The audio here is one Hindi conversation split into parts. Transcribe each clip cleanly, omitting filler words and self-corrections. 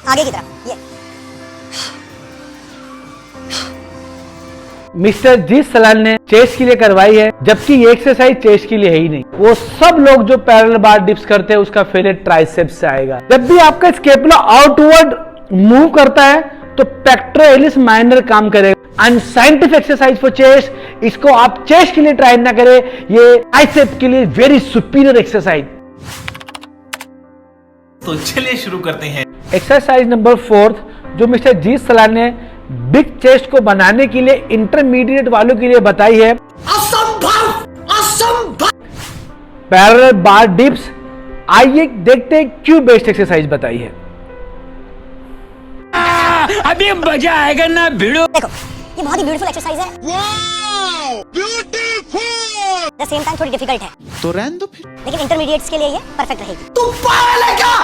आगे की तरफ। ये मिस्टर जी सलाल ने चेस्ट के लिए करवाई है, जबकि ये एक्सरसाइज चेस्ट के लिए है ही नहीं। वो सब लोग जो पैरेलल बार डिप्स करते हैं उसका फेलियर ट्राइसेप्स से आएगा। जब भी आपका स्केपुला आउटवर्ड मूव करता है तो पेक्टोरलिस माइनर काम करेगा। अनसाइंटिफिक एक्सरसाइज फॉर चेस्ट, इसको आप चेस्ट के लिए ट्राई ना करें, ये ट्राइसेप के लिए वेरी सुपीरियर एक्सरसाइज। तो चलिए शुरू करते हैं। एक्सरसाइज नंबर 4 जो मिस्टर जी सलाल ने बिग चेस्ट को बनाने के लिए इंटरमीडिएट वालों के लिए बताई है, असंभव असंभव पैरेलल बार डिप्स। आइए देखते हैं क्यों बेस्ट एक्सरसाइज बताई है। अभी मजा आएगा ना भिड़ो। देखो, ये बहुत ही ब्यूटीफुल एक्सरसाइज है। Wow, beautiful. At the same time थोड़ी डिफिकल्ट है, तो रहने दो फिर। लेकिन इंटरमीडिएट्स के लिए ये परफेक्ट रहेगी। तुम पागल है क्या?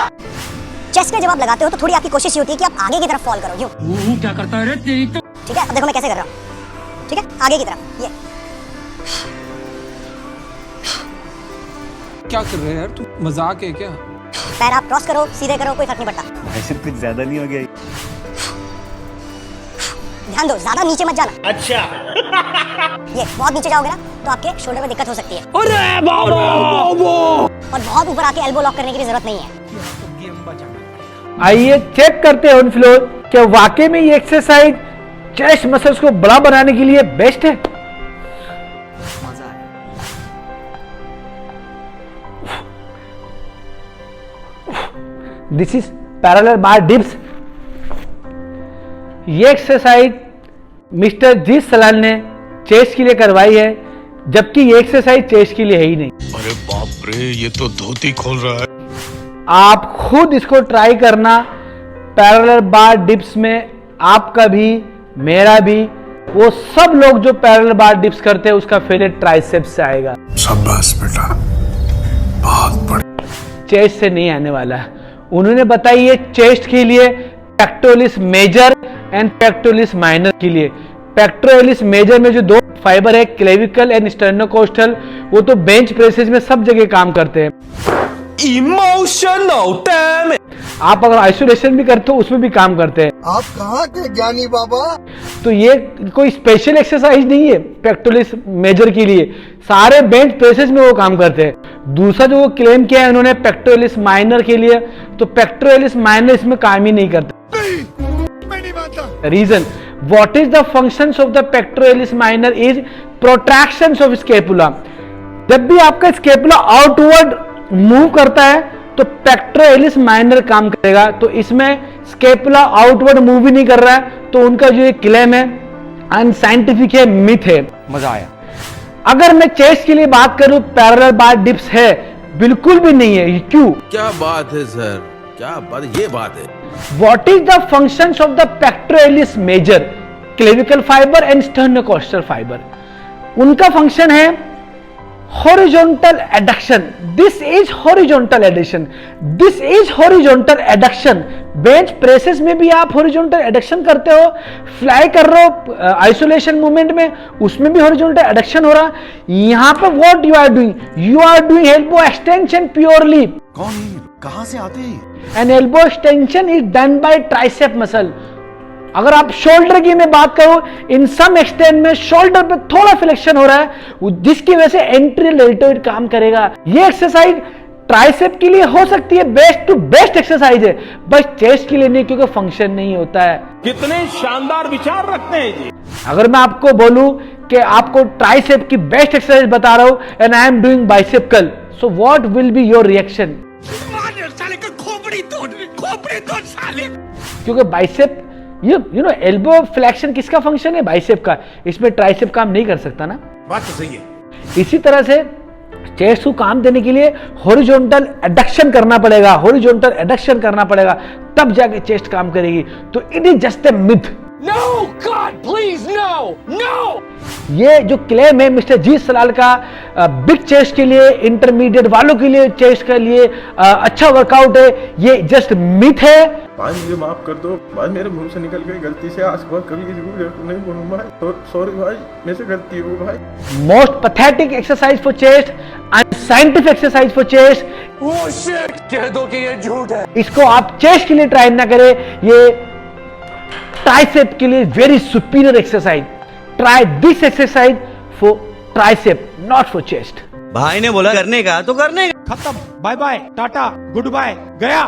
चेस्ट में जब आप लगाते हो तो थोड़ी आपकी कोशिश ये होती है कि आप आगे की तरफ फॉल करो। यूं क्या करता है रे तेरी तो। ठीक है, अब देखो मैं कैसे कर रहा हूं। ठीक है, आगे की तरफ। ये क्या कर रहे हैं यार, तू मजाक है क्या? पैर आप क्रॉस करो, सीधे करो, कोई फर्क नहीं पड़ता। भाई कुछ ज्यादा नहीं हो गया? ध्यान दो, ज्यादा नीचे मत जाना। अच्छा ये बहुत नीचे जाओगे ना तो आपके शोल्डर में दिक्कत हो सकती है, अरे बाबा और बहुत ऊपर आके एल्बो लॉक करने की भी जरूरत नहीं है। आइए चेक करते हैं ऑन फ्लोर क्या वाकई में ये एक्सरसाइज चेस्ट मसल्स को बड़ा बनाने के लिए बेस्ट है। This is parallel bar dips. ये एक्सरसाइज मिस्टर जी सलाल ने चेस्ट के लिए करवाई है, जबकि ये एक्सरसाइज चेस्ट के लिए है ही नहीं। अरे बाप रे, ये तो धोती खोल रहा है। आप खुद इसको ट्राई करना। पैरेलल बार डिप्स में आपका भी मेरा भी, वो सब लोग जो पैरेलल बार डिप्स करते हैं उसका फेलियर ट्राइसेप्स से आएगा। शाबाश बेटा, बहुत बढ़िया। चेस्ट से नहीं आने वाला है। उन्होंने बताई है चेस्ट के लिए pectoralis major and pectoralis minor के लिए। पेक्टोरलिस मेजर में जो दो फाइबर है क्लेविकल एंड स्टर्नोकोस्टल, वो तो बेंच प्रेसेस में सब जगह काम करते हैं। Emotional dam. आप अगर आइसोलेशन भी करते हो उसमें भी काम करते हैं। आप कहाँ के ज्ञानी बाबा? तो ये कोई स्पेशल एक्सरसाइज नहीं है पेक्टोरलिस मेजर के लिए, सारे बेंच प्रेसेस में वो काम करते हैं। दूसरा जो वो क्लेम किया है उन्होंने पेक्टोरलिस माइनर के लिए, तो पेक्टोरलिस माइनर इसमें काम ही नहीं करता। मैं नहीं मानता। Reason, what is the functions of the pectoralis minor is protractions of scapula. जब भी आपका स्केपुला आउटवर्ड मूव करता है तो पेक्टोरलिस माइनर काम करेगा। तो इसमें स्केपुला आउटवर्ड मूव ही नहीं कर रहा है, तो उनका जो ये क्लेम है अनसाइंटिफिक है, मिथ है। मजा आया। अगर मैं चेस्ट के लिए बात करूं पैरेलल बार डिप्स है, बिल्कुल भी नहीं है। क्यों? क्या बात है सर, क्या बात, ये बात है। What is the functions of the pectoralis major, clavicle fiber and sternocostal fiber? उनका फंक्शन है horizontal adduction. This is horizontal adduction. This is horizontal adduction. Bench presses में भी आप horizontal adduction करते हो, फ्लाई कर रहे हो आइसोलेशन मूवमेंट में, उसमें भी horizontal adduction हो रहा। यहाँ पे what you are doing? You are doing elbow extension purely. कौन है? कहाँ से आते हैं? An elbow extension is done by tricep muscle. अगर आप शोल्डर की मैं बात करूं, इन सम एक्सटेंट में शोल्डर पे थोड़ा फ्लेक्शन हो रहा है, जिसकी वजह से एंटीरियर डेल्टोइड काम करेगा। ये एक्सरसाइज ट्राइसेप के लिए हो सकती है, बेस्ट टू बेस्ट एक्सरसाइज है, बस चेस्ट के लिए नहीं, क्योंकि फंक्शन नहीं होता है। कितने शानदार विचार रखते हैं जी। अगर मैं आपको बोलूं कि आपको ट्राइसेप की बेस्ट एक्सरसाइज बता रहा हूं and I am doing bicep curl, so what will be your reaction? साले का खोपड़ी तोड़ साले। क्योंकि bicep you know elbow flexion किसका फंक्शन है? बाइसेप का। इसमें ट्राइसेप काम नहीं कर सकता ना। बात तो सही है। इसी तरह से चेस्ट को काम देने के लिए हॉरिजॉन्टल एडक्शन करना पड़ेगा, हॉरिजॉन्टल एडक्शन करना पड़ेगा, तब जाके चेस्ट काम करेगी। तो it is just a myth. No, God, please, no, no. ये जो क्लेम है मिस्टर जी सलाल का बिग चेस्ट के लिए, इंटरमीडिएट वालों के लिए चेस्ट के लिए अच्छा वर्कआउट है, ये जस्ट मिथ है। भाई मुझे माफ कर दो भाई, मेरे मुंह से निकल गई गलती से, आज के बाद कभी किसी को नहीं बोलूंगा भाई, सॉरी भाई, मेरे से गलती हो भाई। Most pathetic exercise for chest and scientific exercise for chest. वो शिट, कह दो कि ये झूठ है। इसको आप चेस्ट के लिए ट्राई ना करें, ये ट्राइसेप के लिए very superior exercise. Try this exercise for tricep, not for chest. भाई ने बोला करने का तो करने का। खत्म, बाय बाय, टाटा, गुड बाय, गया।